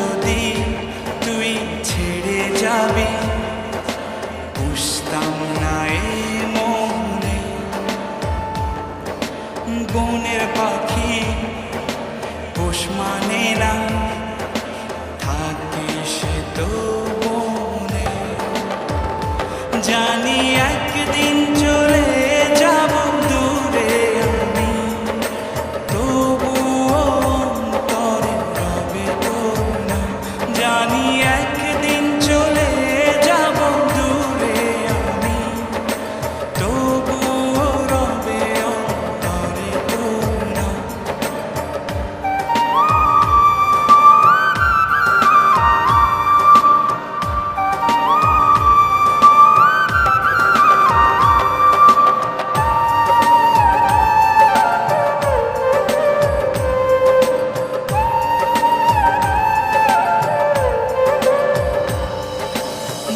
যদি তুই ছেড়ে যাবি, বুঝতাম না এ মনে বনের পাখি পোষ মানে না, থাকে সে তো বনে। জানি একদিন চলে যাব দূরে আমি, তবুও অন্তরে রবে তোর নাম। জানি একদিন চলে যাব দূরে আমি, তবুও রবে অন্তরে তোর নাম।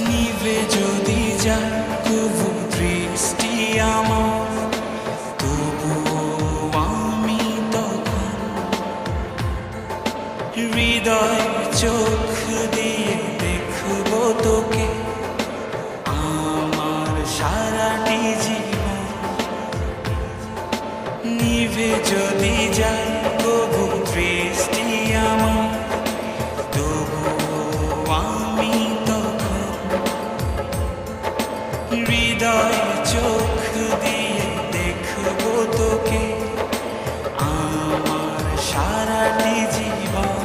নিভে যদি যায় তবু দৃষ্টি আমার, তবুও আমি তখন হৃদয় চোখ দিয়ে দেখব তোকে আমার সারাটি জীবন। নিভে যদি যায় তবু দৃষ্টি আমার, তবুও আমি তখন হৃদয় চোখ দিয়ে দেখব তোকে আমার সারাটি জীবন।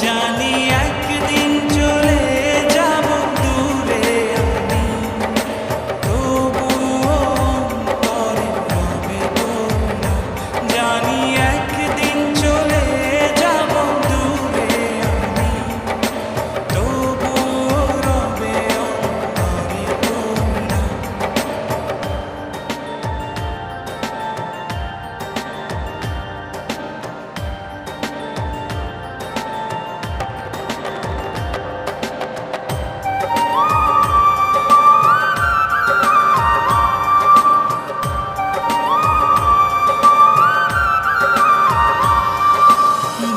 জানি একদিন চলে যাব দূরে আমি, তবুও অন্তরে রবে তোর নাম। জানি একদিন চলে যাব দূরে আমি, তবুও রবে অন্তরে তোর নাম।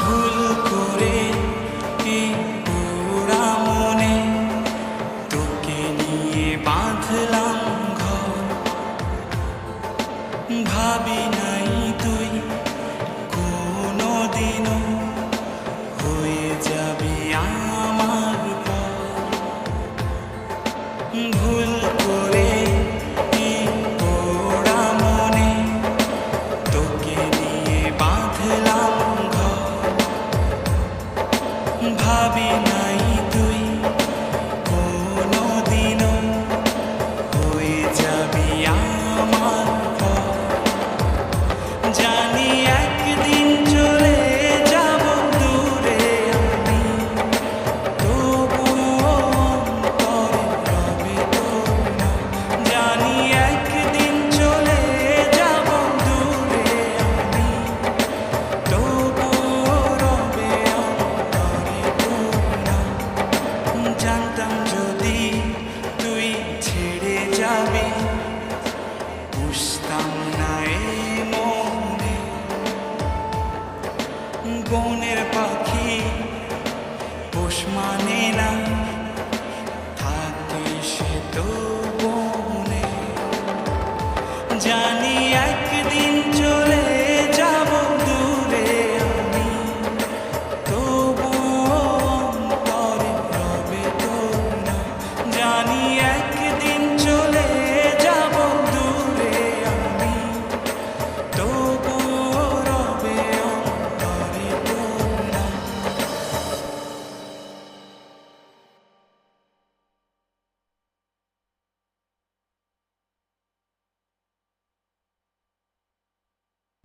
ভুল করে এই পোড়া মনে তোকে নিয়ে বাঁধলাম ঘর। ভাবি নাই তুই কোনোদিনও হয়ে যাবি আমার পর। ভুল করে এই পোড়া মনে তোকে নিয়ে বাঁধলাম ঘর। ভাবি নাই